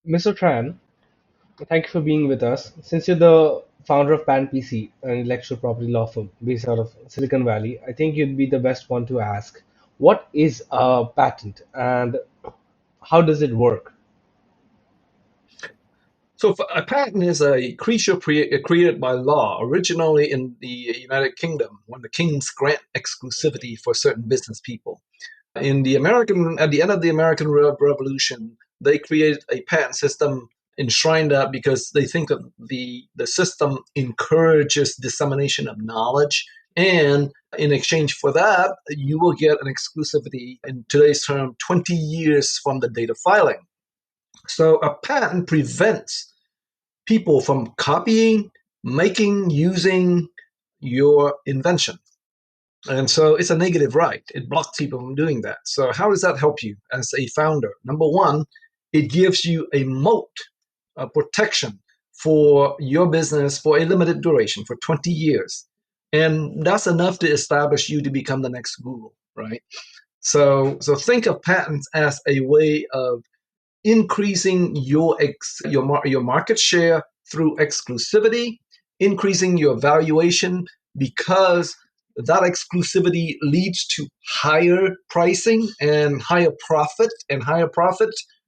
Mr. Tran, thank you for being with us. Since you're the founder of Pan PC, an intellectual property law firm based out of Silicon Valley, I think you'd be the best one to ask. What is a patent and how does it work? So a patent is a creature created by law, originally in the United Kingdom, when the kings grant exclusivity for certain business people. At the end of the American Revolution, they created a patent system enshrined that because they think that the system encourages dissemination of knowledge, and in exchange for that, you will get an exclusivity, in today's term, 20 years from the date of filing. So a patent prevents people from copying, making, using your invention. And so it's a negative right. It blocks people from doing that. So how does that help you as a founder? Number one, it gives you a moat, a protection for your business for a limited duration, for 20 years. And that's enough to establish you to become the next Google, right? So think of patents as a way of increasing your market share through exclusivity, increasing your valuation because that exclusivity leads to higher pricing and higher profit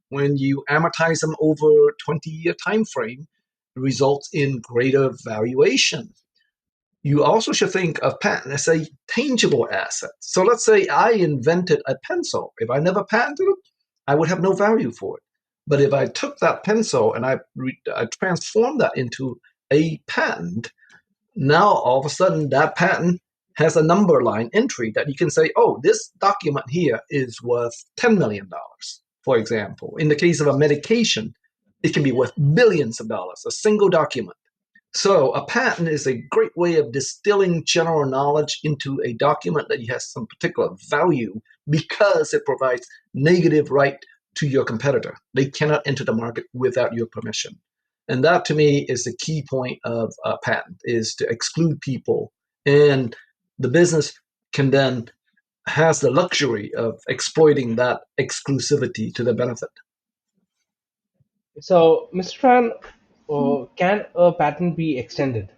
when you amortize them over a 20-year time frame results in greater valuation. You also should think of patent as a tangible asset. So let's say I invented a pencil. If I never patented it, I would have no value for it. But if I took that pencil and I transformed that into a patent, now all of a sudden that patent has a number line entry that you can say, oh, this document here is worth $10 million, for example. In the case of a medication, it can be worth billions of dollars, a single document. So a patent is a great way of distilling general knowledge into a document that has some particular value because it provides negative right to your competitor. They cannot enter the market without your permission. And that to me is the key point of a patent, is to exclude people. And the business can then has the luxury of exploiting that exclusivity to their benefit. So, Mr. Tran, can a patent be extended?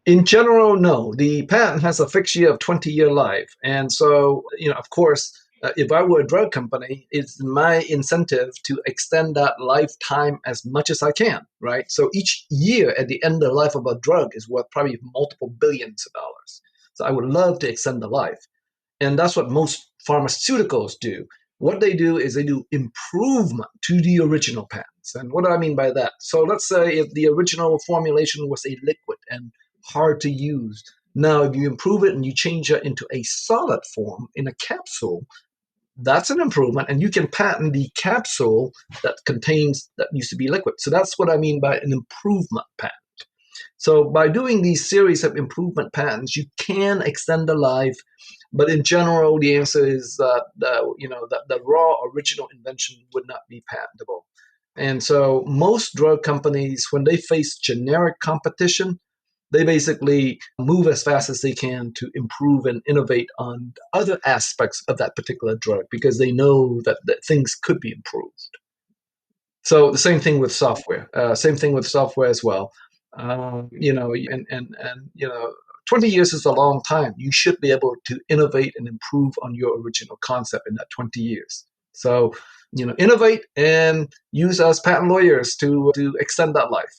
In general, no. The patent has a fixed year of 20-year life. And so, of course, if I were a drug company, it's my incentive to extend that lifetime as much as I can, right? So each year at the end of the life of a drug is worth probably multiple billions of dollars. So I would love to extend the life. And that's what most pharmaceuticals do. What they do is they do improvement to the original patents. And what do I mean by that? So let's say if the original formulation was a liquid and hard to use, now if you improve it and you change it into a solid form in a capsule, that's an improvement, and you can patent the capsule that used to be liquid. So that's what I mean by an improvement patent. So by doing these series of improvement patents, you can extend the life, but in general, the answer is that the raw original invention would not be patentable. And so most drug companies, when they face generic competition, they basically move as fast as they can to improve and innovate on other aspects of that particular drug because they know that things could be improved. So the same thing with software. Same thing with software as well. And 20 years is a long time. You should be able to innovate and improve on your original concept in that 20 years. So, innovate and use us patent lawyers to extend that life.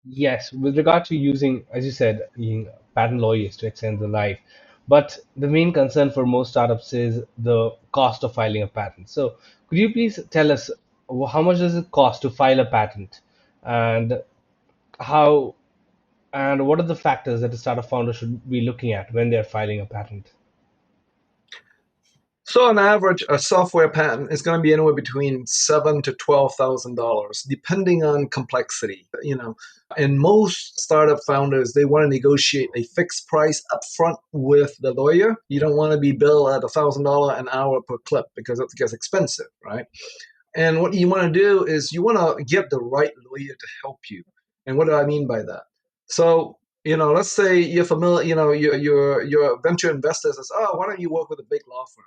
Yes, with regard to using, as you said, using patent lawyers to extend the life. But the main concern for most startups is the cost of filing a patent. So, could you please tell us how much does it cost to file a patent, and how and what are the factors that a startup founder should be looking at when they're filing a patent? So on average, a software patent is going to be anywhere between $7,000 to $12,000, depending on complexity. And most startup founders, they want to negotiate a fixed price upfront with the lawyer. You don't want to be billed at $1,000 an hour per clip because it gets expensive, right? And what you want to do is you want to get the right lawyer to help you. And what do I mean by that? So, let's say you're familiar, your venture investor says, oh, why don't you work with a big law firm?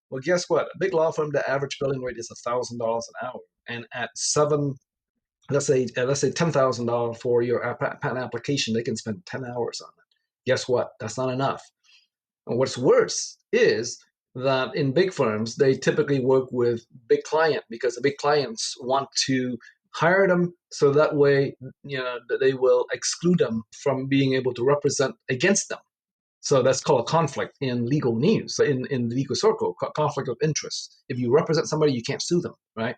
Well, guess what? A big law firm, the average billing rate is $1,000 an hour. and at let's say $10,000 for your patent application, they can spend 10 hours on it. Guess what? That's not enough. And what's worse is that in big firms, they typically work with big client because the big clients want to hire them so that way, they will exclude them from being able to represent against them. So that's called a conflict in legal news, in the legal circle, conflict of interest. If you represent somebody, you can't sue them, right?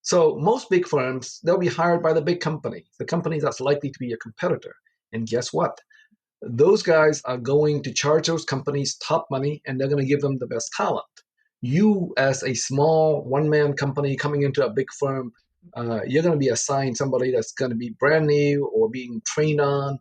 So most big firms, they'll be hired by the big company, the company that's likely to be a competitor. And guess what? Those guys are going to charge those companies top money, and they're going to give them the best talent. You, as a small one-man company coming into a big firm, you're going to be assigned somebody that's going to be brand new or being trained on.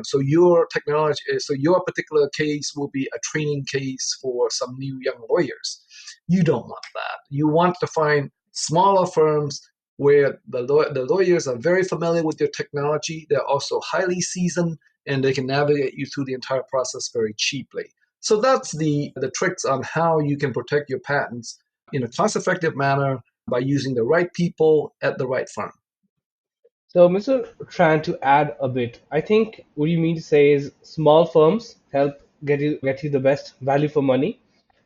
So your technology, so your particular case will be a training case for some new young lawyers. You don't want that. You want to find smaller firms where the lawyers are very familiar with your technology. They're also highly seasoned, and they can navigate you through the entire process very cheaply. So that's the tricks on how you can protect your patents in a cost-effective manner by using the right people at the right firm. So, Mr. Tran, to add a bit, I think what you mean to say is small firms help get you the best value for money.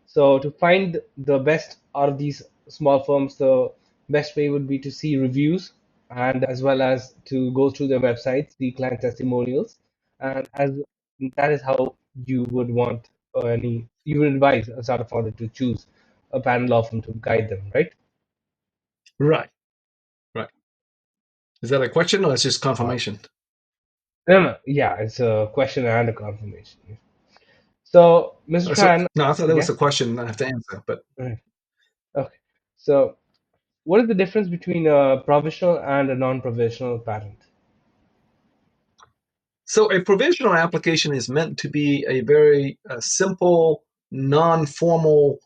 So, to find the best out of these small firms, the best way would be to see reviews and as well as to go through their websites, see client testimonials, and as that is how you would want you would advise a startup founder to choose a patent law firm to guide them, right? Right, right. Is that a question or it's just Uh, confirmation? no, no, yeah, it's a question and a confirmation. So, Mr. So Tran, no, I thought that was yeah, a question I have to answer, but right. Okay. So, what is the difference between a provisional and a non-provisional patent? so a provisional application is meant to be a very simple, non-formal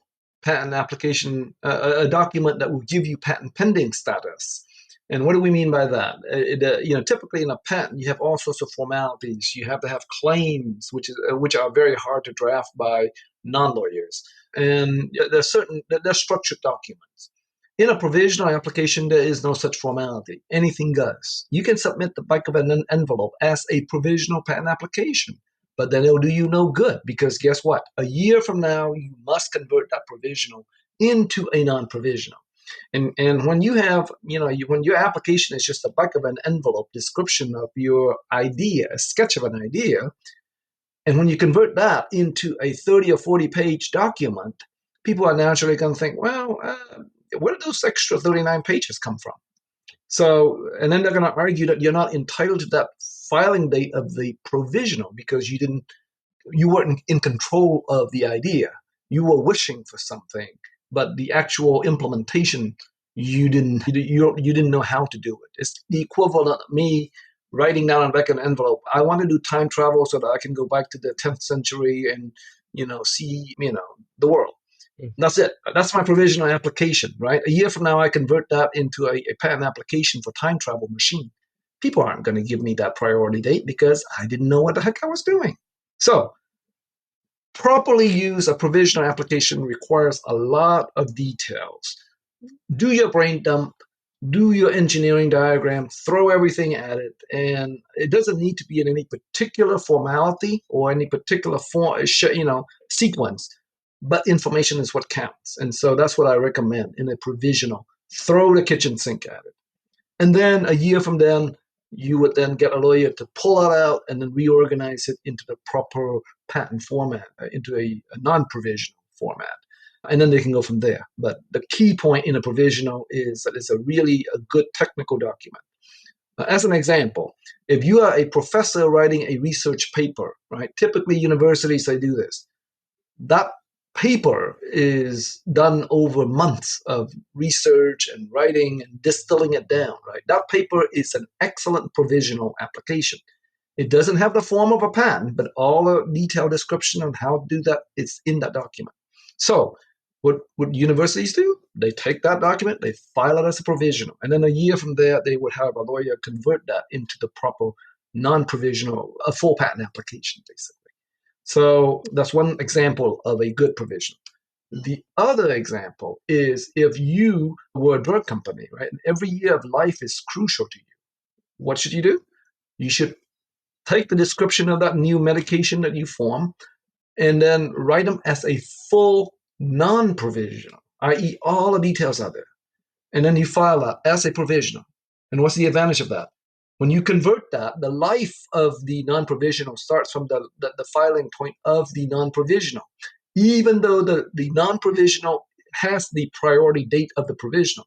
patent application, a document that will give you patent pending status. And what do we mean by that? Typically in a patent, you have all sorts of formalities. You have to have claims, which are very hard to draft by non-lawyers, and there's structured documents. In a provisional application, there is no such formality. Anything goes. You can submit the back of an envelope as a provisional patent application, but then it'll do you no good because guess what? A year from now, you must convert that provisional into a non-provisional. And when you have, when your application is just the back of an envelope description of your idea, a sketch of an idea, and when you convert that into a 30 or 40 page document, people are naturally going to think, well, where did those extra 39 pages come from? So, and then they're going to argue that you're not entitled to that filing date of the provisional because you weren't in control of the idea. You were wishing for something, but the actual implementation, you didn't know how to do it. It's the equivalent of me writing down on back an envelope. I want to do time travel so that I can go back to the 10th century and see the world. Mm. That's it. That's my provisional application, right? A year from now, I convert that into a patent application for time travel machine. People aren't going to give me that priority date because I didn't know what the heck I was doing. So properly use a provisional application requires a lot of details. Do your brain dump, do your engineering diagram, throw everything at it, and it doesn't need to be in any particular formality or any particular sequence, but information is what counts. And so that's what I recommend in a provisional. Throw the kitchen sink at it. And then a year from then, you would then get a lawyer to pull it out and then reorganize it into the proper patent format, into a non-provisional format. And then they can go from there. But the key point in a provisional is that it's a good technical document. As an example, if you are a professor writing a research paper, right? Typically universities, they do this. That paper is done over months of research and writing and distilling it down, right? That paper is an excellent provisional application. It doesn't have the form of a patent, but all the detailed description on how to do that is in that document. So what universities do? They take that document, they file it as a provisional, and then a year from there, they would have a lawyer convert that into the proper non-provisional, a full patent application, basically. So that's one example of a good provision. The other example is if you were a drug company, right? And every year of life is crucial to you. What should you do? You should take the description of that new medication that you form and then write them as a full non-provisional, i.e., all the details are there. And then you file that as a provisional. And what's the advantage of that? When you convert that, the life of the non-provisional starts from the filing point of the non-provisional, even though the non-provisional has the priority date of the provisional.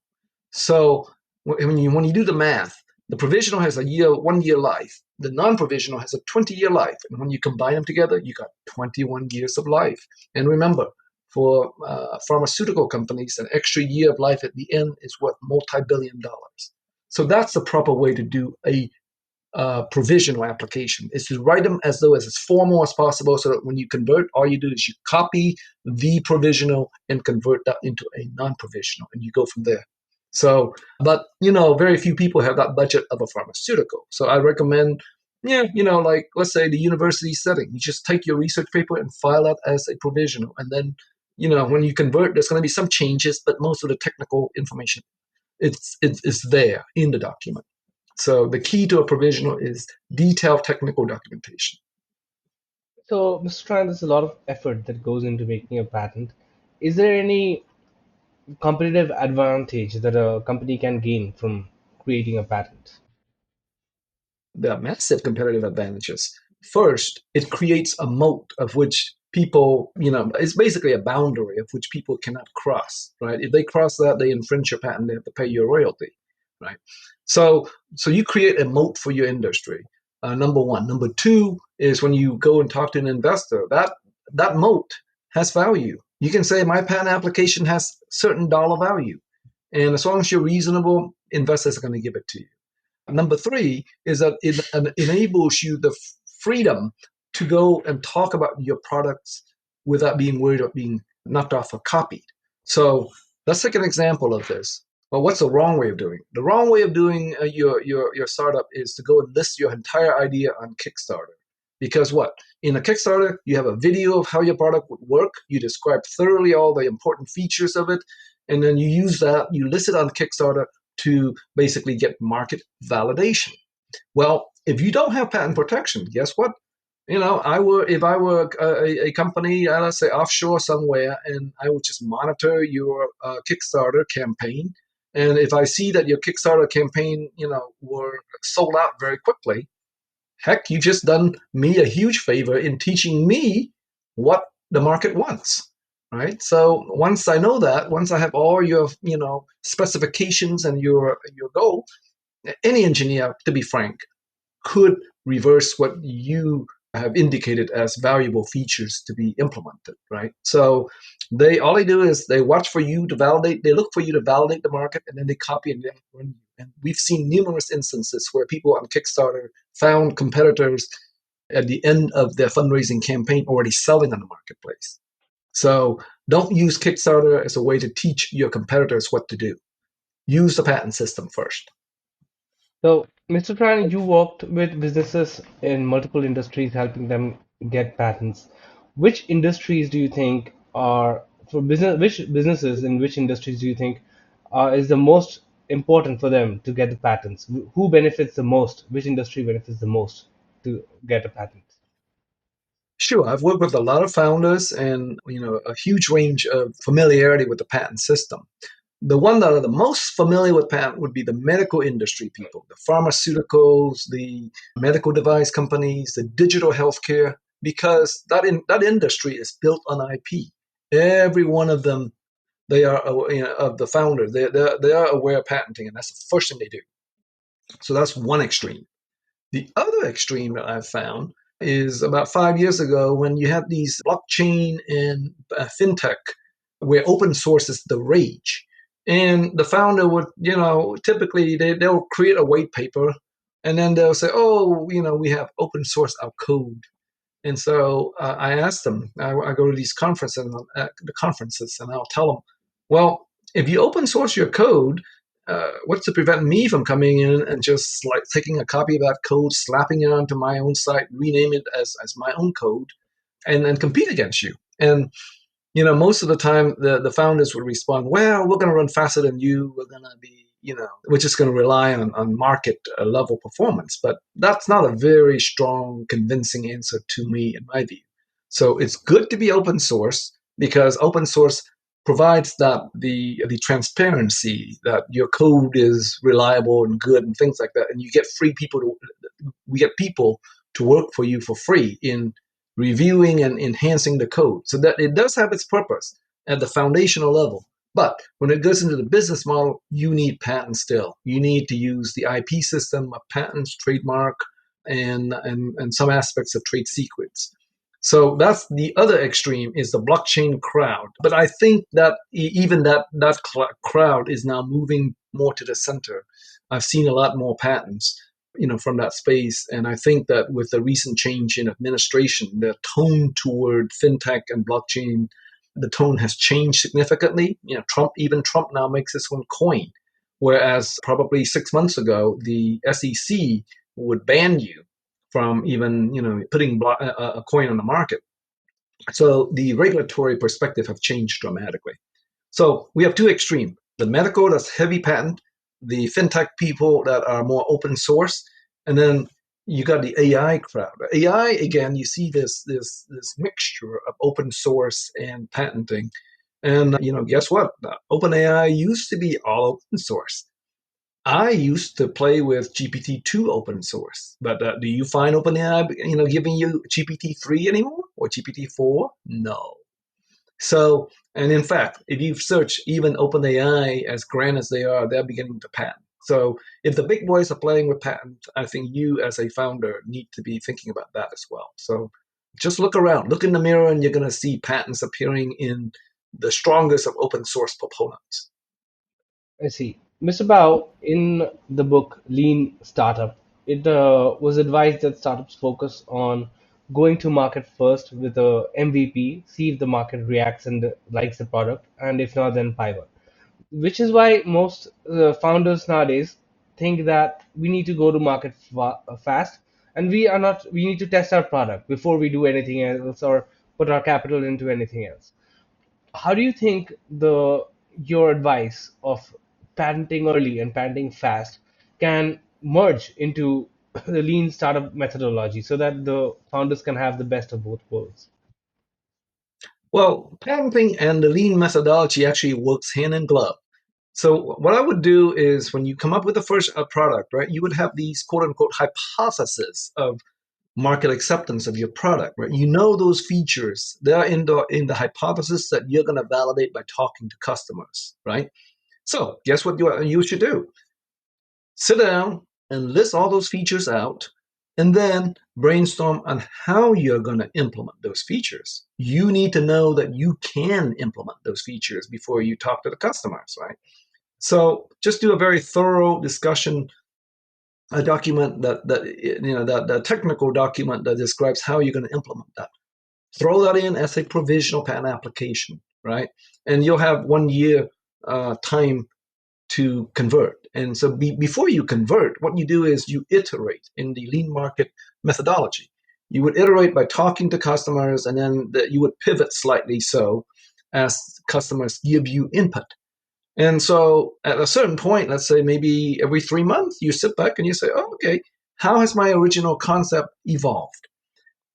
So when you do the math, the provisional has 1 year life. The non-provisional has a 20-year life. And when you combine them together, you got 21 years of life. And remember, for pharmaceutical companies, an extra year of life at the end is worth multi-billion dollars. So that's the proper way to do a provisional application, is to write them as though as formal as possible, so that when you convert, all you do is you copy the provisional and convert that into a non-provisional, and you go from there. So, but very few people have that budget of a pharmaceutical. So I recommend, like let's say the university setting, you just take your research paper and file it as a provisional, and then when you convert, there's going to be some changes, but most of the technical information it's there in the document. So the key to a provisional is detailed technical documentation. So, Mr. Tran, there's a lot of effort that goes into making a patent. Is there any competitive advantage that a company can gain from creating a patent? There are massive competitive advantages. First, it creates a moat of which people, it's basically a boundary of which people cannot cross, right? If they cross that, they infringe your patent, they have to pay you a royalty, right? So you create a moat for your industry. Number one. Number two is when you go and talk to an investor, that moat has value. You can say my patent application has certain dollar value, and as long as you're reasonable, investors are going to give it to you. Number three is that it enables you the freedom to go and talk about your products without being worried of being knocked off or copied. So let's take an example of this. Well, what's the wrong way of doing it? The wrong way of doing your startup is to go and list your entire idea on Kickstarter. Because what? In a Kickstarter, you have a video of how your product would work. You describe thoroughly all the important features of it. And then you use that, you list it on Kickstarter to basically get market validation. Well, if you don't have patent protection, guess what? If I were a company, let's say offshore somewhere, and I would just monitor your Kickstarter campaign, and if I see that your Kickstarter campaign, were sold out very quickly, heck, you just done me a huge favor in teaching me what the market wants, right? So once I know that, once I have all your, specifications and your goal, any engineer, to be frank, could reverse what you have indicated as valuable features to be implemented, right? So all they do is they watch for you to validate, they look for you to validate the market, and then they copy and then run you. And we've seen numerous instances where people on Kickstarter found competitors at the end of their fundraising campaign already selling on the marketplace. So don't use Kickstarter as a way to teach your competitors what to do. Use the patent system first. So, Mr. Tran, you worked with businesses in multiple industries, helping them get patents. Which industries do you think are for business? Which businesses in which industries do you think is the most important for them to get the patents? Who benefits the most? Which industry benefits the most to get a patent? Sure, I've worked with a lot of founders and a huge range of familiarity with the patent system. The one that are the most familiar with patent would be the medical industry people, the pharmaceuticals, the medical device companies, the digital healthcare, because that industry is built on IP. Every one of them, they are of the founder, they are aware of patenting, and that's the first thing they do. So that's one extreme. The other extreme that I've found is about 5 years ago when you had these blockchain and fintech where open source is the rage. And the founder would, typically they'll create a white paper and then they'll say, oh, we have open source our code. And so I asked them, I go to these conferences and I'll tell them, well, if you open source your code, what's to prevent me from coming in and just like taking a copy of that code, slapping it onto my own site, rename it as my own code, and then compete against you? And most of the time the founders would respond, well, we're going to run faster than you. We're going to be, we're just going to rely on market level performance. But that's not a very strong, convincing answer to me, in my view. So it's good to be open source because open source provides that the transparency that your code is reliable and good and things like that, and you get we get people to work for you for free in reviewing and enhancing the code, so that it does have its purpose at the foundational level. But when it goes into the business model, you need patents still. You need to use the IP system of patents, trademark, and some aspects of trade secrets. So that's the other extreme, is the blockchain crowd. But I think that even that crowd is now moving more to the center. I've seen a lot more patents, from that space, and I think that with the recent change in administration, the tone toward fintech and blockchain, the tone has changed significantly. Even Trump now makes his own coin, whereas probably 6 months ago the SEC would ban you from even putting a coin on the market. So the regulatory perspective have changed dramatically. So we have two extremes: the medical, that's heavy patent; the fintech people that are more open source, and then you got the AI crowd. AI, again, you see this mixture of open source and patenting. And guess what? OpenAI used to be all open source. I used to play with GPT-2 open source, but do you find OpenAI, giving you GPT-3 anymore or GPT-4? No. So, and in fact, if you search even OpenAI, as grand as they are, they're beginning to patent. So, if the big boys are playing with patent, I think you as a founder need to be thinking about that as well. So, just look around, look in the mirror, and you're going to see patents appearing in the strongest of open source proponents. I see. Mr. Bao, in the book Lean Startup, it was advised that startups focus on going to market first with a MVP, see if the market reacts and likes the product, and if not, then pivot. Which is why most founders nowadays think that we need to go to market fast, and we are not. We need to test our product before we do anything else or put our capital into anything else. How do you think the your advice of patenting early and patenting fast can merge into the lean startup methodology so that the founders can have the best of both worlds? Well, patenting and the lean methodology actually works hand in glove. So what I would do is, when you come up with the first product, right, you would have these quote unquote hypotheses of market acceptance of your product, right? Those features, they are in the hypothesis that you're going to validate by talking to customers, right? So guess what you should do? Sit down and list all those features out, and then brainstorm on how you're going to implement those features. You need to know that you can implement those features before you talk to the customers, right? So just do a very thorough discussion, a document that technical document that describes how you're going to implement that. Throw that in as a provisional patent application, right? And you'll have 1 year time to convert. And so before you convert, what you do is you iterate in the lean market methodology. You would iterate by talking to customers, and then you would pivot slightly so as customers give you input. And so at a certain point, let's say maybe every 3 months, you sit back and you say, oh, okay, how has my original concept evolved?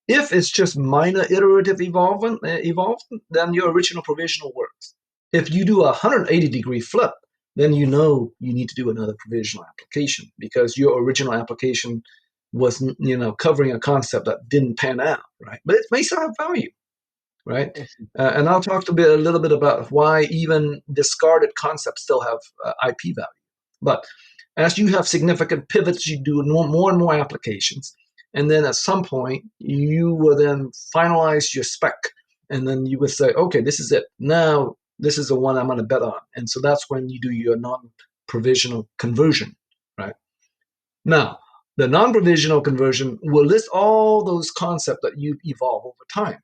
If it's just minor iterative evolved, then your original provisional works. If you do a 180-degree flip, then you need to do another provisional application, because your original application was covering a concept that didn't pan out, right? But it may still have value, right? I see. And I'll talk a little bit about why even discarded concepts still have IP value. But as you have significant pivots, you do more and more applications. And then at some point, you will then finalize your spec. And then you would say, okay, this is it. Now, this is the one I'm going to bet on. And so that's when you do your non-provisional conversion, right? Now, the non-provisional conversion will list all those concepts that you've evolved over time,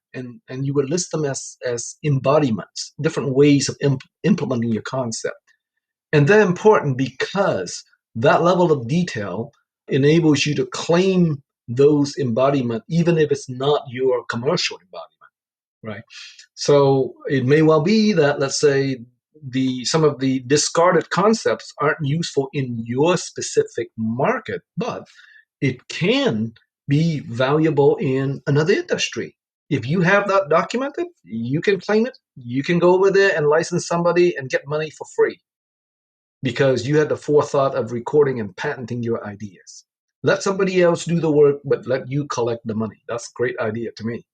and you would list them as embodiments, different ways of implementing your concept. And they're important because that level of detail enables you to claim those embodiment, even if it's not your commercial embodiment. right? So it may well be that, let's say, some of the discarded concepts aren't useful in your specific market, but it can be valuable in another industry. If you have that documented, you can claim it. You can go over there and license somebody and get money for free because you had the forethought of recording and patenting your ideas. Let somebody else do the work, but let you collect the money. That's a great idea to me.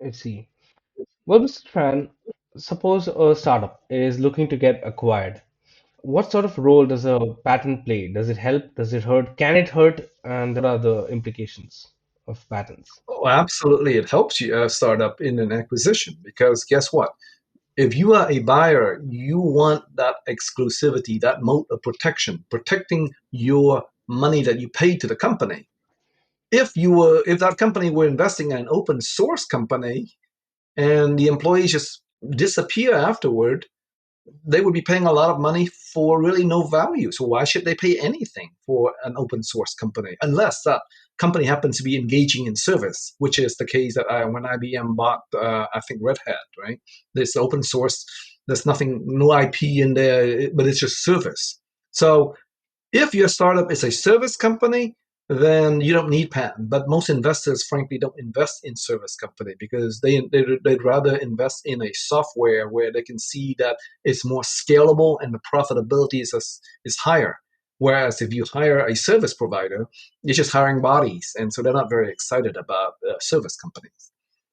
I see. Well, Mr. Tran, suppose a startup is looking to get acquired. What sort of role does a patent play? Does it help? Does it hurt? Can it hurt? And what are the implications of patents? Oh, absolutely. It helps you start up in an acquisition because guess what? If you are a buyer, you want that exclusivity, that moat of protection, protecting your money that you paid to the company. If that company were investing in an open source company and the employees just disappear afterward, they would be paying a lot of money for really no value. So why should they pay anything for an open source company unless that company happens to be engaging in service, which is the case that when IBM bought, I think Red Hat, right? This open source. There's nothing, no IP in there, but it's just service. So if your startup is a service company, then you don't need patent. But most investors, frankly, don't invest in service company because they'd rather invest in a software where they can see that it's more scalable and the profitability is higher. Whereas if you hire a service provider, you're just hiring bodies, and so they're not very excited about service companies,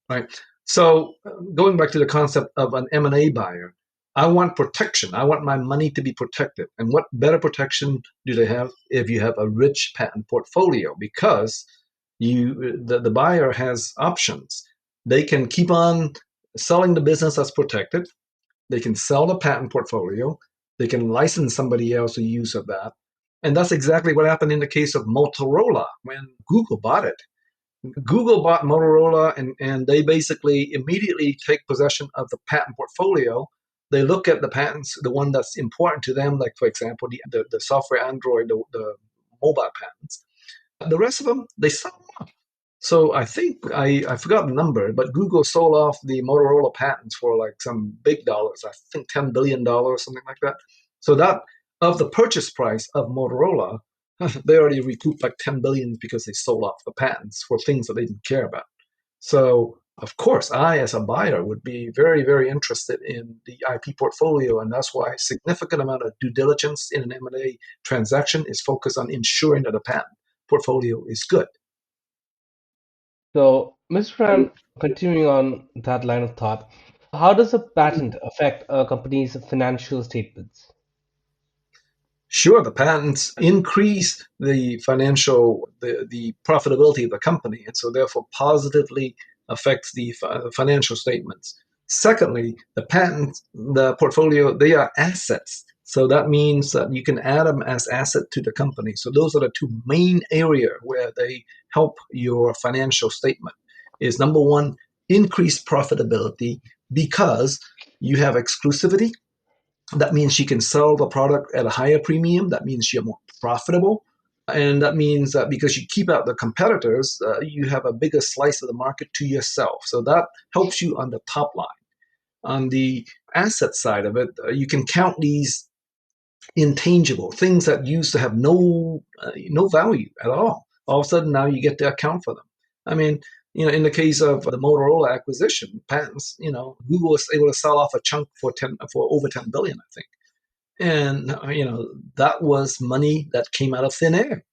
right? So going back to the concept of an M&A buyer, I want protection. I want my money to be protected. And what better protection do they have if you have a rich patent portfolio? Because the buyer has options. They can keep on selling the business as protected. They can sell the patent portfolio. They can license somebody else the use of that. And that's exactly what happened in the case of Motorola when Google bought it. Google bought Motorola, and they basically immediately take possession of the patent portfolio. They look at the patents, the one that's important to them, like, for example, the software Android, the mobile patents. The rest of them, they sell them off. So I think, I forgot the number, but Google sold off the Motorola patents for like some big dollars, I think $10 billion, something like that. So that, of the purchase price of Motorola, they already recouped like 10 billion because they sold off the patents for things that they didn't care about. So of course, I as a buyer would be very, very interested in the IP portfolio, and that's why a significant amount of due diligence in an M&A transaction is focused on ensuring that the patent portfolio is good. So, Mr. Tran, continuing on that line of thought, how does a patent affect a company's financial statements? Sure, the patents increase the profitability of the company, and so therefore positively affects the financial statements. Secondly, the portfolio, they are assets. So that means that you can add them as asset to the company. So those are the two main area where they help your financial statement. Is number one, increased profitability because you have exclusivity. That means you can sell the product at a higher premium. That means you're more profitable. And that means that because you keep out the competitors, you have a bigger slice of the market to yourself. So that helps you on the top line. On the asset side of it, you can count these intangible things that used to have no value at all. All of a sudden, now you get to account for them. I mean, in the case of the Motorola acquisition, patents, Google was able to sell off a chunk for over 10 billion, I think. And that was money that came out of thin air.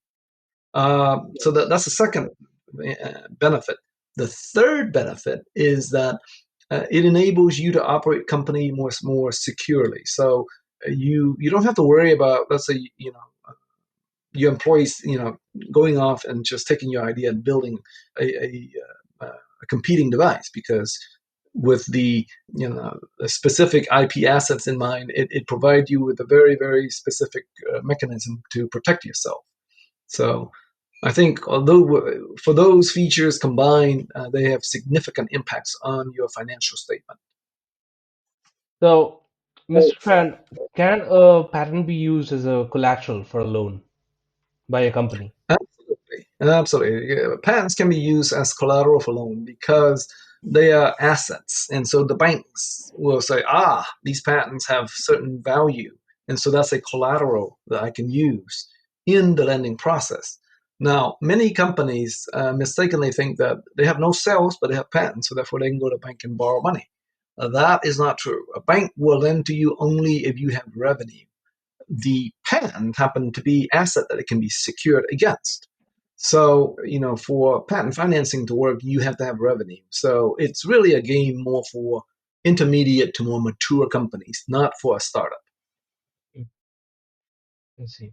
So that's the second benefit. The third benefit is that it enables you to operate company more securely. So you don't have to worry about, let's say, your employees going off and just taking your idea and building a competing device, because with the specific IP assets in mind, it provides you with a very, very specific mechanism to protect yourself. So I think, although for those features combined, they have significant impacts on your financial statement. So, Mr. Tran, can a patent be used as a collateral for a loan by a company? Absolutely, absolutely. Patents can be used as collateral for loan because They are assets. And so the banks will say, these patents have certain value. And so that's a collateral that I can use in the lending process. Now, many companies mistakenly think that they have no sales, but they have patents, so therefore they can go to a bank and borrow money. That is not true. A bank will lend to you only if you have revenue. The patent happen to be asset that it can be secured against. So, for patent financing to work, you have to have revenue. So it's really a game more for intermediate to more mature companies, not for a startup. Let's see.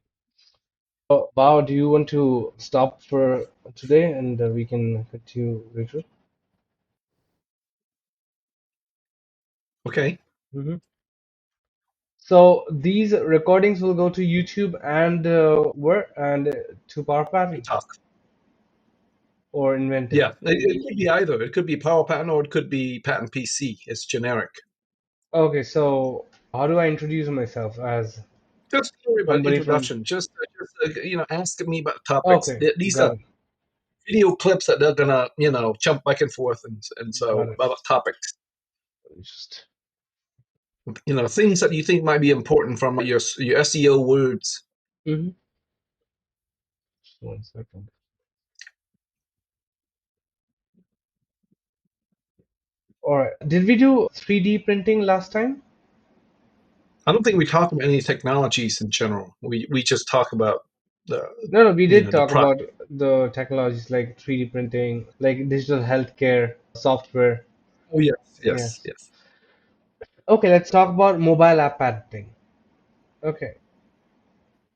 Bao, do you want to stop for today and we can continue later? Okay. Hmm. So these recordings will go to YouTube and where and to Power Patent Talk. or Inventive. Yeah, it could be either. It could be Power Patent or it could be Patent PC. It's generic. Okay, so how do I introduce myself as Just don't worry about somebody from? introduction. Just ask me about topics. Okay, These are got it, video clips that they're gonna, jump back and forth, and got so it. about topics. Just Things that you think might be important from your SEO words. mhm. Just 1 second. All right. Did we do 3D printing last time? I don't think we talk about any technologies in general. We just talk about the No, no, we did the talk product. about the technologies like 3D printing, like digital healthcare software. Oh yes, yes, Yes. yes. Okay, let's talk about mobile app patenting. Okay,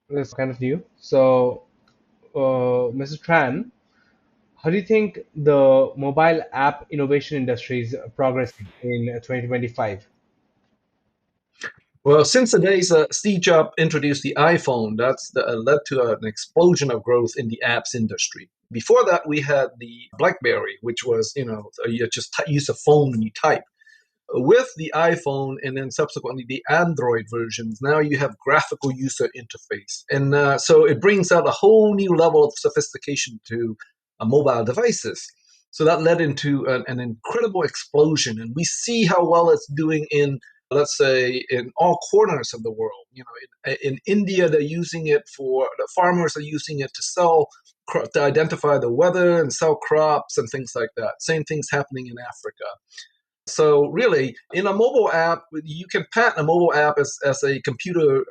that's kind of new. So, Mr. Tran, how do you think the mobile app innovation industry is progressing in 2025? Well, since the days Steve Jobs introduced the iPhone, that's led to an explosion of growth in the apps industry. Before that, we had the BlackBerry, which was you just use a phone and you type. With the iPhone and then subsequently the Android versions, now you have graphical user interface, and so it brings out a whole new level of sophistication to mobile devices. So that led into an incredible explosion, and we see how well it's doing in, let's say, in all corners of the world. In India, they're using it for the farmers are using it to sell, to identify the weather and sell crops and things like that. Same things happening in Africa. So really, in a mobile app, you can patent a mobile app as a computer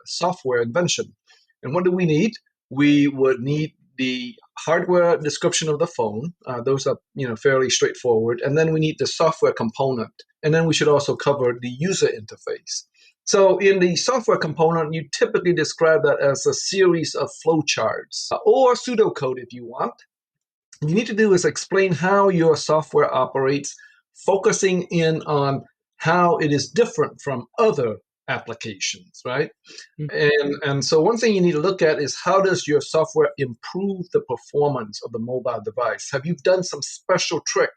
software invention. And what do we need? We would need the hardware description of the phone. Those are fairly straightforward. And then we need the software component. And then we should also cover the user interface. So in the software component, you typically describe that as a series of flowcharts or pseudocode if you want. You need to do is explain how your software operates, focusing in on how it is different from other applications, right? And so one thing you need to look at is how does your software improve the performance of the mobile device? Have you done some special trick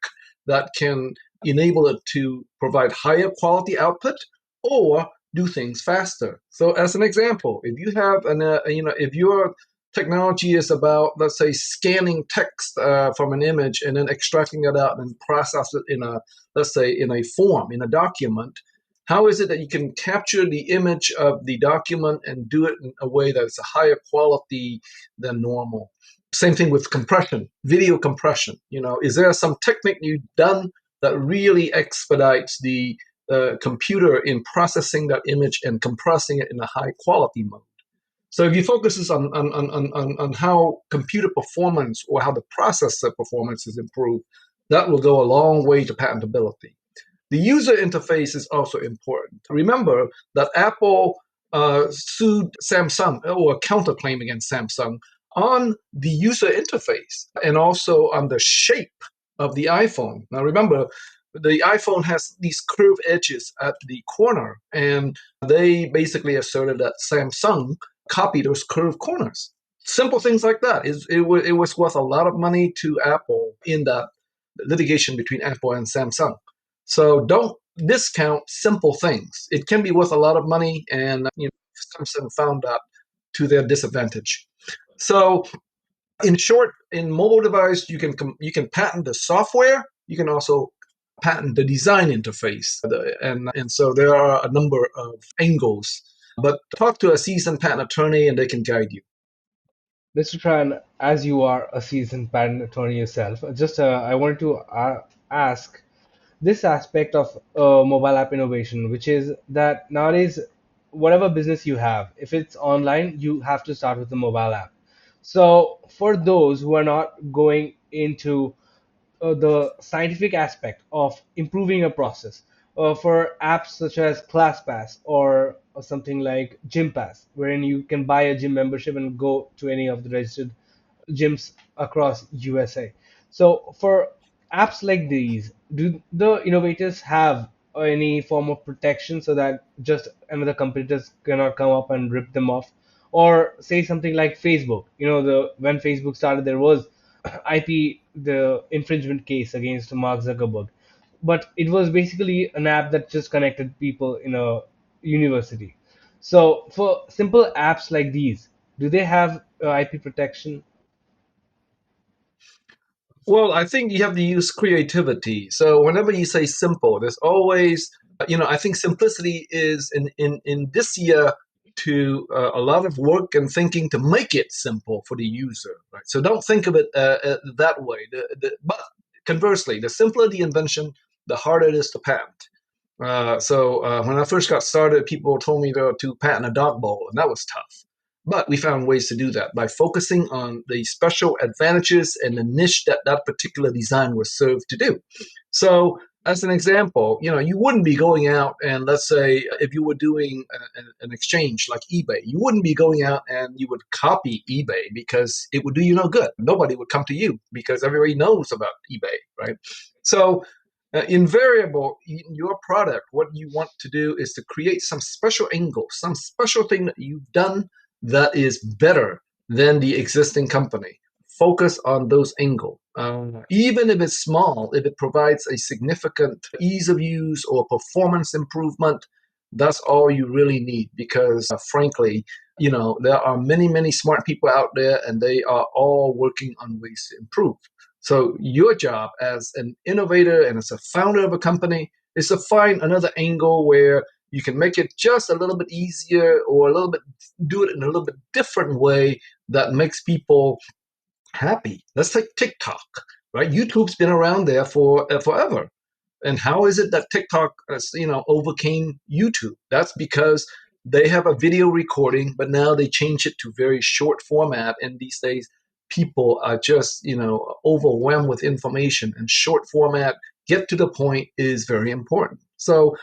that can enable it to provide higher quality output or do things faster? So as an example, if you have if your technology is about, let's say, scanning text from an image and then extracting it out and process it in a, let's say, in a form, in a document, how is it that you can capture the image of the document and do it in a way that's a higher quality than normal? Same thing with compression, video compression. Is there some technique you've done that really expedites the computer in processing that image and compressing it in a high quality mode? So if you focus on how computer performance or how the processor performance is improved, that will go a long way to patentability. The user interface is also important. Remember that Apple sued Samsung or counterclaim against Samsung on the user interface and also on the shape of the iPhone. Now, remember, the iPhone has these curved edges at the corner, and they basically asserted that Samsung copied those curved corners. Simple things like that. It was worth a lot of money to Apple in that litigation between Apple and Samsung. So don't discount simple things. It can be worth a lot of money, and Samsung found that to their disadvantage. So, in short, in mobile device, you can patent the software. You can also patent the design interface. And so there are a number of angles. But talk to a seasoned patent attorney and they can guide you. Mr. Tran, as you are a seasoned patent attorney yourself, just I wanted to ask this aspect of mobile app innovation, which is that nowadays, whatever business you have, if it's online, you have to start with the mobile app. So, for those who are not going into the scientific aspect of improving a process, for apps such as ClassPass or something like GymPass, wherein you can buy a gym membership and go to any of the registered gyms across USA. So for apps like these, do the innovators have any form of protection so that just another competitors cannot come up and rip them off? Or say something like Facebook, the when Facebook started, there was IP, the infringement case against Mark Zuckerberg, but it was basically an app that just connected people in a university. So for simple apps like these, do they have IP protection? Well, I think you have to use creativity. So whenever you say simple, there's always, I think simplicity is in this year to a lot of work and thinking to make it simple for the user, right? So don't think of it that way. But conversely, the simpler the invention, the harder it is to patent. So when I first got started, people told me to patent a dog bowl, and that was tough. But we found ways to do that by focusing on the special advantages and the niche that that particular design was served to do. So, as an example, you wouldn't be going out and let's say if you were doing an exchange like eBay, you wouldn't be going out and you would copy eBay because it would do you no good. Nobody would come to you because everybody knows about eBay, right? So invariable in your product, what you want to do is to create some special angle, some special thing that you've done that is better than the existing company. Focus on those angles. Even if it's small, if it provides a significant ease of use or performance improvement, that's all you really need because, frankly, there are many, many smart people out there and they are all working on ways to improve. So your job as an innovator and as a founder of a company is to find another angle where you can make it just a little bit easier or a little bit do it in a little bit different way that makes people happy. Let's take TikTok, right? YouTube's been around there for forever. And how is it that TikTok, overcame YouTube? That's because they have a video recording, but now they change it to very short format. And these days, people are just, overwhelmed with information. And short format, get to the point, is very important. So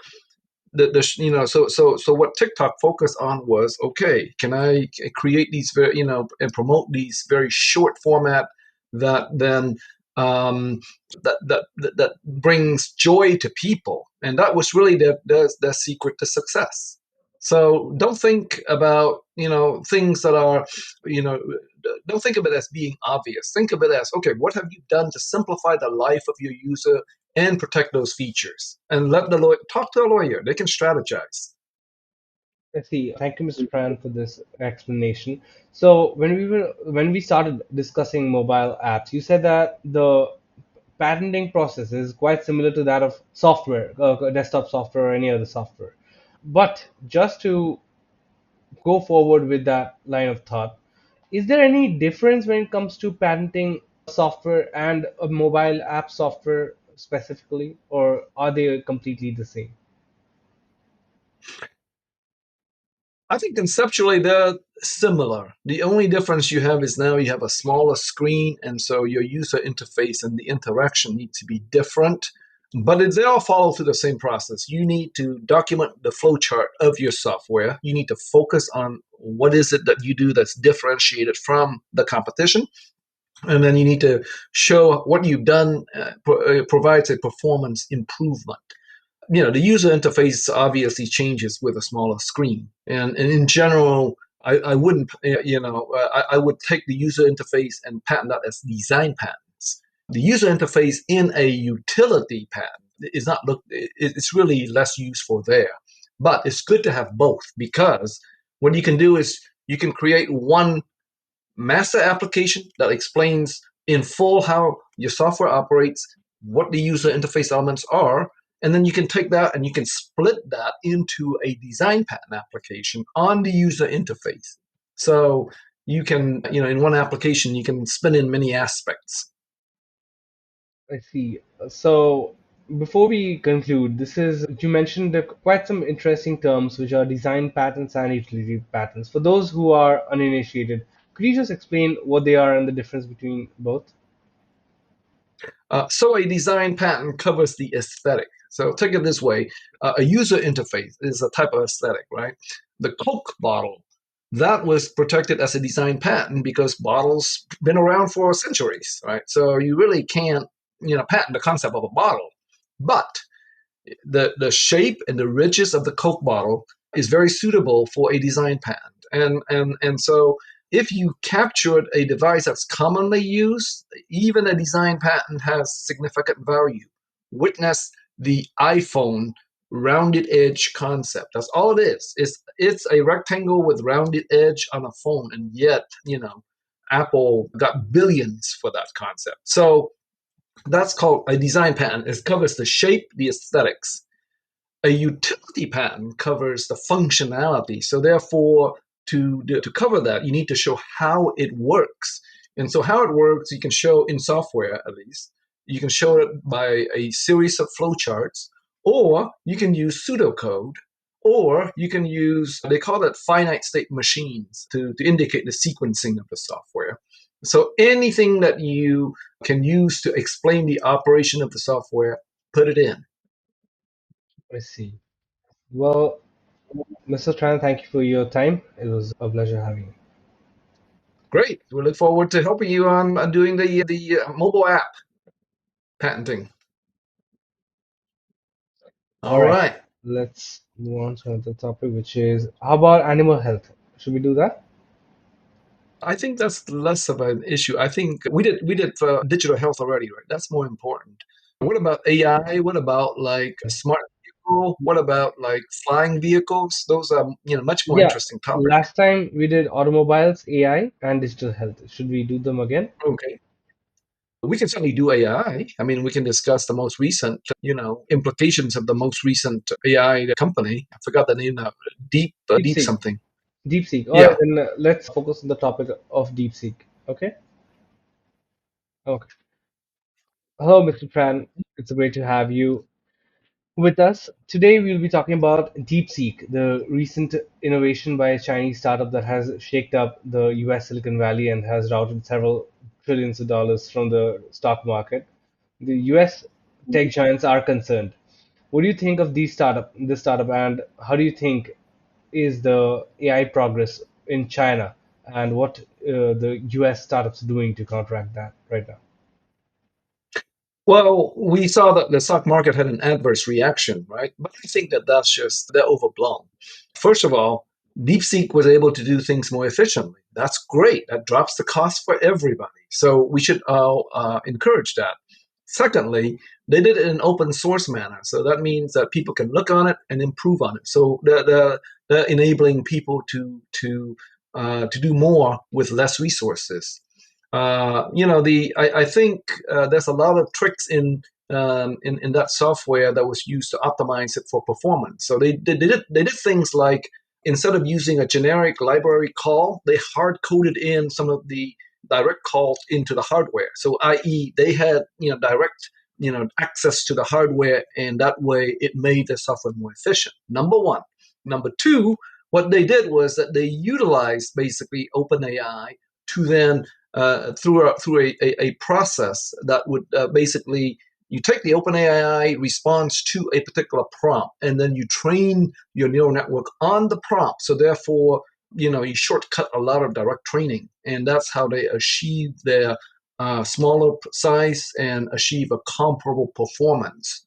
so what TikTok focused on was, okay, can I create these very and promote these very short format that then um, that brings joy to people, and that was really the secret to success. So don't think about things that are you know don't think of it as being obvious. Think of it as, okay, what have you done to simplify the life of your user and protect those features, and let the lawyer talk to a lawyer. They can strategize. I see. Thank you, Mr. Tran, for this explanation. So when we started discussing mobile apps, you said that the patenting process is quite similar to that of software, desktop software or any other software. But just to go forward with that line of thought, is there any difference when it comes to patenting software and a mobile app software specifically, or are they completely the same? I think conceptually they're similar. The only difference you have is now you have a smaller screen, and so your user interface and the interaction need to be different. But they all follow through the same process. You need to document the flowchart of your software. You need to focus on what is it that you do that's differentiated from the competition. And then you need to show what you've done provides a performance improvement. The user interface obviously changes with a smaller screen, and in general, I wouldn't I would take the user interface and patent that as design patents. The user interface in a utility patent is not look it's really less useful there, but it's good to have both because what you can do is you can create one master application that explains in full how your software operates, what the user interface elements are, and then you can take that and you can split that into a design pattern application on the user interface. So you can, in one application, you can spin in many aspects. I see. So before we conclude, this is you mentioned quite some interesting terms which are design patents and utility patents. For those who are uninitiated, could you just explain what they are and the difference between both? So a design patent covers the aesthetic. So take it this way: a user interface is a type of aesthetic, right? The Coke bottle, that was protected as a design patent because bottles been around for centuries, right? So you really can't, patent the concept of a bottle. But the shape and the ridges of the Coke bottle is very suitable for a design patent. And so if you captured a device that's commonly used, even a design patent has significant value. Witness the iPhone rounded edge concept. That's all it is. It's a rectangle with rounded edge on a phone, and yet, Apple got billions for that concept. So that's called a design patent. It covers the shape, the aesthetics. A utility patent covers the functionality. So therefore, to cover that, you need to show how it works. And so how it works, you can show in software at least. You can show it by a series of flowcharts, or you can use pseudocode, or you can use, they call it finite state machines to indicate the sequencing of the software. So anything that you can use to explain the operation of the software, put it in. I see. Well, Mr. Tran, thank you for your time. It was a pleasure having you. Great. We look forward to helping you on doing the mobile app patenting. All All right, right. let's move on to another topic, which is how about animal health? Should we do that? I think that's less of an issue. I think we did digital health already, right? That's more important. What about AI? What about like a smart vehicle? What about like flying vehicles? Those are much more Yeah, interesting topic. last time we did automobiles, AI, and digital health. Should we do them again? Okay. We can certainly do AI. I mean, we can discuss the most recent, implications of the most recent AI company. I forgot the name now. Deep DeepSeek. something. DeepSeek. All right, Yeah. then let's focus on the topic of DeepSeek. Okay? Okay. Hello, Mr. Tran. It's great to have you with us. Today, we'll be talking about DeepSeek, the recent innovation by a Chinese startup that has shaked up the US Silicon Valley and has routed several trillions of dollars from the stock market. The US tech giants are concerned. What do you think of this startup, and how do you think is the AI progress in China, and what the US startups are doing to counteract that right now? Well, we saw that the stock market had an adverse reaction, right? But I think that that's just they're overblown. First of all, DeepSeek was able to do things more efficiently. That's great. That drops the cost for everybody. So we should encourage that. Secondly, they did it in an open source manner. So that means that people can look on it and improve on it. So they're enabling people to do more with less resources. I think there's a lot of tricks in that software that was used to optimize it for performance. So they did things like, instead of using a generic library call, they hard coded in some of the direct calls into the hardware. So, i.e., they had direct access to the hardware, and that way it made the software more efficient. Number one. Number two, what they did was that they utilized basically OpenAI to then through a process that would basically, you take the OpenAI response to a particular prompt, and then you train your neural network on the prompt. So therefore, you shortcut a lot of direct training, and that's how they achieve their smaller size and achieve a comparable performance.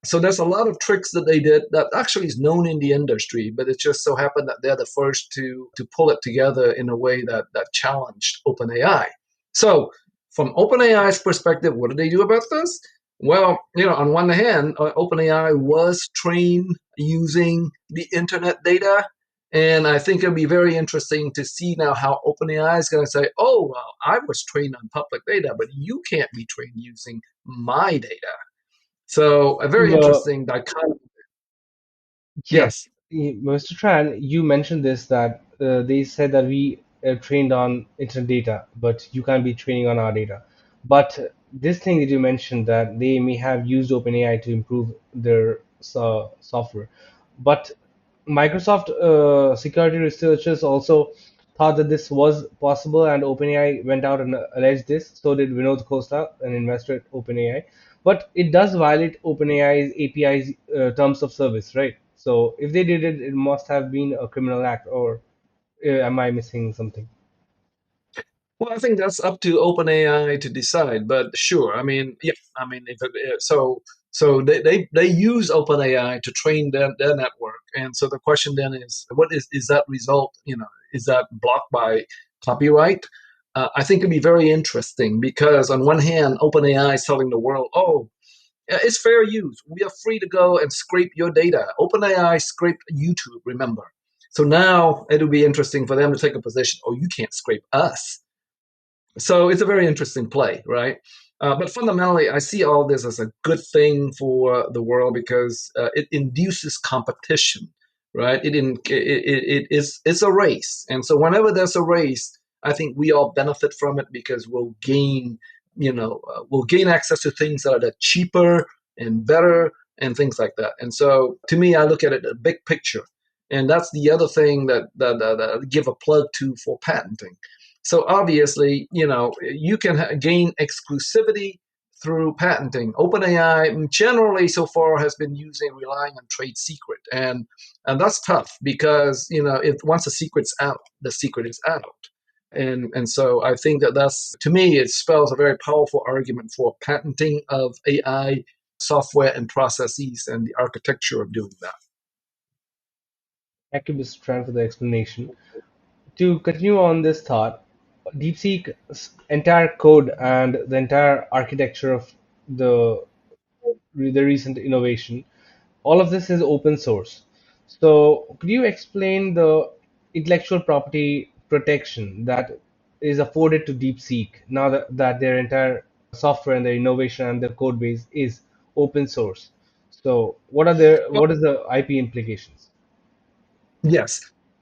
So there's a lot of tricks that they did that actually is known in the industry, but it just so happened that they're the first to pull it together in a way that challenged OpenAI. So from OpenAI's perspective, what did they do about this? Well, on one hand, OpenAI was trained using the internet data, And I think it'll be very interesting to see now how OpenAI is going to say, oh, well, I was trained on public data, but you can't be trained using my data. So a very Well, interesting dichotomy. yes, Yes. Mr. Tran, you mentioned this that they said that we trained on internet data, but you can't be training on our data. But this thing that you mentioned that they may have used OpenAI to improve their software, but Microsoft security researchers also thought that this was possible, and OpenAI went out and alleged this. So did Vinod Costa, an investor at OpenAI. But it does violate OpenAI's API's terms of service, right? So if they did it, it must have been a criminal act, or am I missing something? Well, I think that's up to OpenAI to decide. But sure, I mean, yeah, I mean, so they use OpenAI to train their network, and so the question then is, what is that result? Is that blocked by copyright? I think it'd be very interesting because on one hand, OpenAI is telling the world, oh, yeah, it's fair use. We are free to go and scrape your data. OpenAI scraped YouTube, remember? So now it'll be interesting for them to take a position. Oh, you can't scrape us. So it's a very interesting play, right? But fundamentally, I see all this as a good thing for the world because it induces competition, right? It is it's a race, and so whenever there's a race, I think we all benefit from it because we'll gain access to things that are cheaper and better and things like that. And so, to me, I look at it the big picture, and that's the other thing that I give a plug to for patenting. So obviously, you can gain exclusivity through patenting. OpenAI generally so far has been using relying on trade secret, and that's tough because if once the secret's out, the secret is out. And so I think that's, to me, it spells a very powerful argument for patenting of AI software and processes and the architecture of doing that. Thank you, Mr. Tran, for the explanation. To continue on this thought, DeepSeek's entire code and the entire architecture of the the recent innovation, all of this is open source. So could you explain the intellectual property protection that is afforded to DeepSeek now that their entire software and their innovation and their code base is open source? So what is the IP implications? Yes.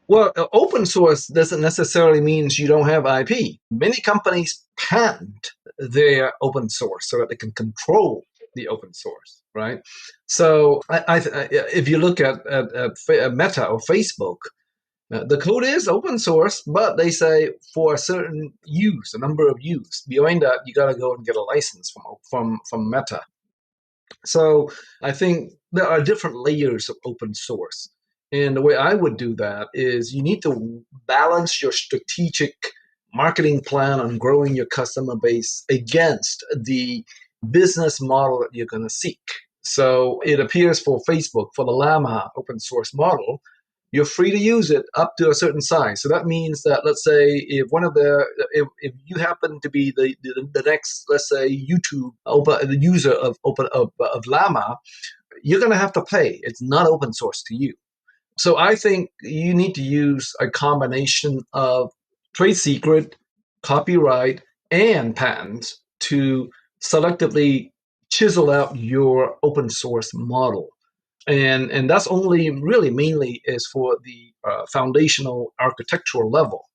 Well, open source doesn't necessarily means you don't have IP. Many companies patent their open source so that they can control the open source, right? So, if you look at Meta or Facebook, the code is open source, but they say for a certain use, a number of use. Beyond that, you got to go and get a license from Meta. So I think there are different layers of open source. And the way I would do that is you need to balance your strategic marketing plan on growing your customer base against the business model that you're going to seek. So it appears for Facebook, for the Llama open source model, you're free to use it up to a certain size. So that means that, let's say, if you happen to be the next, let's say, YouTube the user of Llama, you're going to have to pay. It's not open source to you. So I think you need to use a combination of trade secret, copyright, and patents to selectively chisel out your open source model. And that's only really mainly is for the foundational architectural level.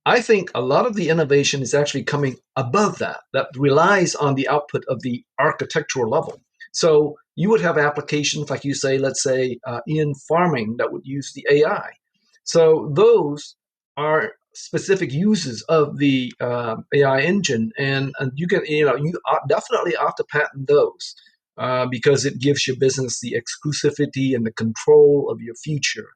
I think a lot of the innovation is actually coming above that, that relies on the output of the architectural level. So you would have applications, like you say, let's say in farming that would use the AI. So those are specific uses of the AI engine, and you can, you definitely have to patent those because it gives your business the exclusivity and the control of your future.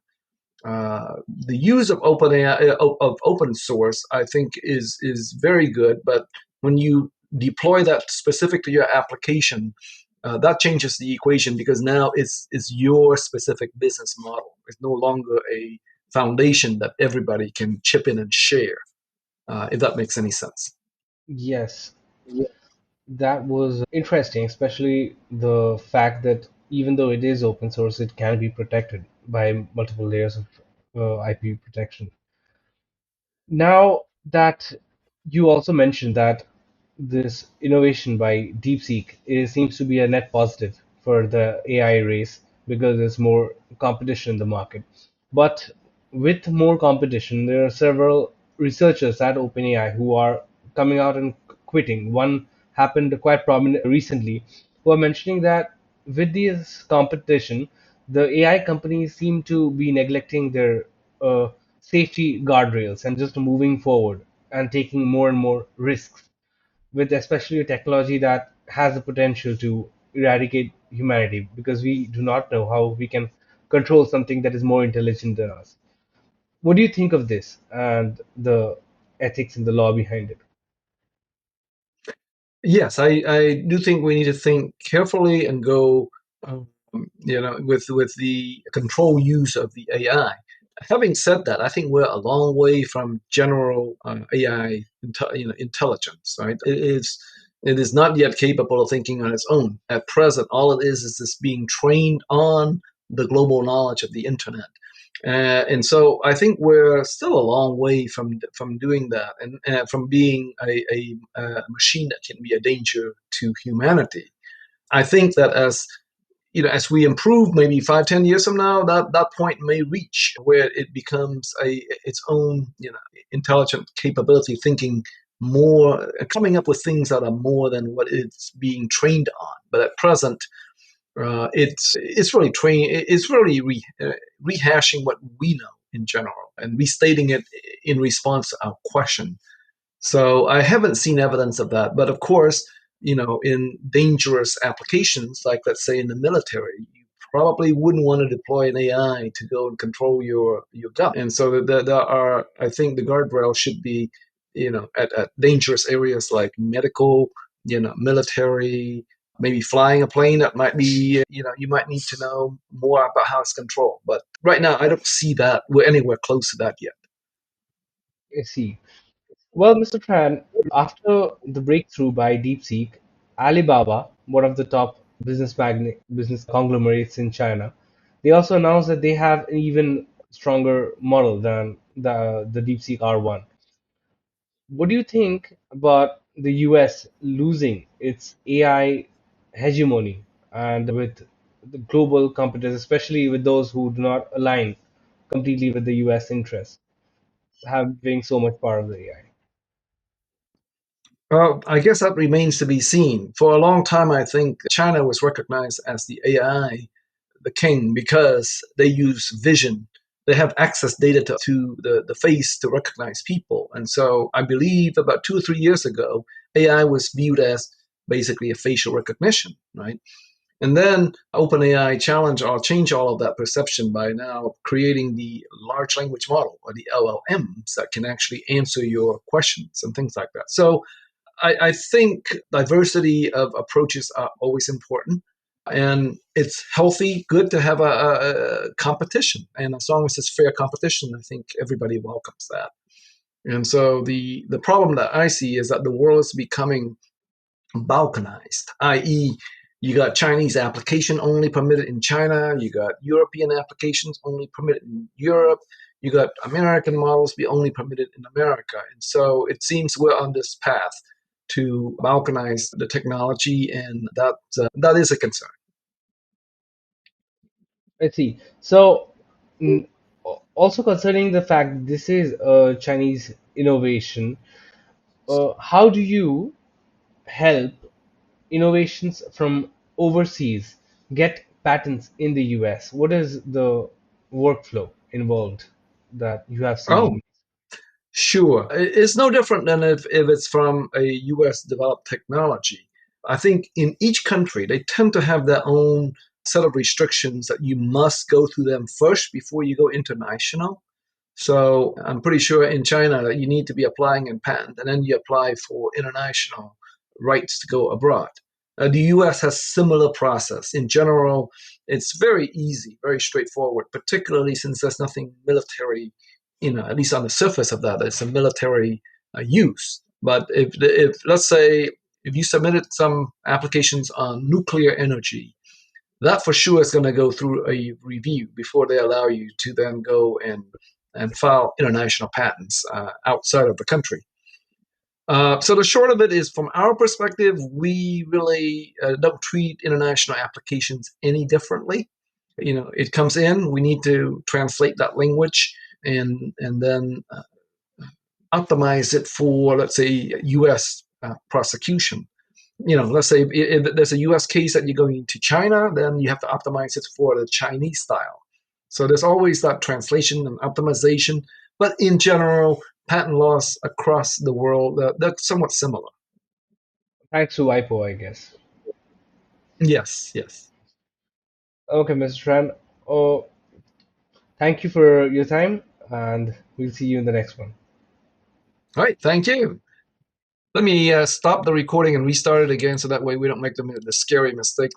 The use of open source, I think, is very good. But when you deploy that specific to your application, that changes the equation because now it's your specific business model. It's no longer a foundation that everybody can chip in and share. If that makes any sense. Yes, that was interesting, especially the fact that even though it is open source, it can be protected by multiple layers of IP protection. Now that you also mentioned that this innovation by DeepSeek seems to be a net positive for the AI race because there's more competition in the market. But with more competition, there are several researchers at OpenAI who are coming out and quitting. One happened quite prominent recently, who are mentioning that with this competition, the AI companies seem to be neglecting their safety guardrails and just moving forward and taking more and more risks with especially a technology that has the potential to eradicate humanity because we do not know how we can control something that is more intelligent than us. What do you think of this and the ethics and the law behind it? Yes, I do think we need to think carefully and go, with the control use of the AI. Having said that, I think we're a long way from general AI, intelligence. Right? It is not yet capable of thinking on its own. At present, all it is this being trained on the global knowledge of the internet. And so I think we're still a long way from doing that, and from being a machine that can be a danger to humanity. I think that as we improve, maybe 5, 10 years from now, that point may reach where it becomes its own intelligent capability, thinking more, coming up with things that are more than what it's being trained on. But at present, it's really rehashing what we know in general and restating it in response to our question. So I haven't seen evidence of that, but of course, in dangerous applications, like let's say in the military, you probably wouldn't want to deploy an AI to go and control your gun. And so there are, I think, the guardrail should be, at dangerous areas like medical, military, maybe flying a plane that might be, you might need to know more about how it's controlled. But right now, I don't see that we're anywhere close to that yet. I see. Well, Mr. Tran, after the breakthrough by DeepSeek, Alibaba, one of the top business conglomerates in China, they also announced that they have an even stronger model than the DeepSeek R1. What do you think about the US losing its AI hegemony and with the global competitors, especially with those who do not align completely with the US interests, having so much power of the AI? Well, I guess that remains to be seen. For a long time, I think China was recognized as the AI, the king, because they use vision. They have access data to the face to recognize people. And so I believe about 2 or 3 years ago, AI was viewed as basically a facial recognition, right? And then OpenAI challenge or change all of that perception by now creating the large language model or the LLMs that can actually answer your questions and things like that. So I think diversity of approaches are always important. And it's healthy, good to have a competition. And as long as it's fair competition, I think everybody welcomes that. And so the problem that I see is that the world is becoming balkanized, i.e., you got Chinese application only permitted in China, you got European applications only permitted in Europe, you got American models be only permitted in America. And so it seems we're on this path to balkanize the technology, and that is a concern. I see. So, mm, also concerning the fact this is a Chinese innovation, how do you help innovations from overseas get patents in the US? What is the workflow involved that you have Oh, seen? sure. It's no different than if it's from a US developed technology. I think in each country, they tend to have their own set of restrictions that you must go through them first before you go international. So I'm pretty sure in China that you need to be applying in patent, and then you apply for international rights to go abroad. The U.S. has similar process. In general, it's very easy, very straightforward, particularly since there's nothing military, at least on the surface of that, it's a military use. But if let's say if you submitted some applications on nuclear energy, that for sure is going to go through a review before they allow you to then go and file international patents outside of the country. So the short of it is, from our perspective, we really don't treat international applications any differently. It comes in, we need to translate that language and then optimize it for, let's say, U.S. Prosecution. Let's say if there's a U.S. case that you're going to China, then you have to optimize it for the Chinese style. So there's always that translation and optimization. But in general, patent laws across the world, they're somewhat similar. Thanks to WIPO, I guess. Yes, yes. Okay, Mr. Tran. Oh, thank you for your time, and we'll see you in the next one. All right, thank you. Let me stop the recording and restart it again so that way we don't make the scary mistake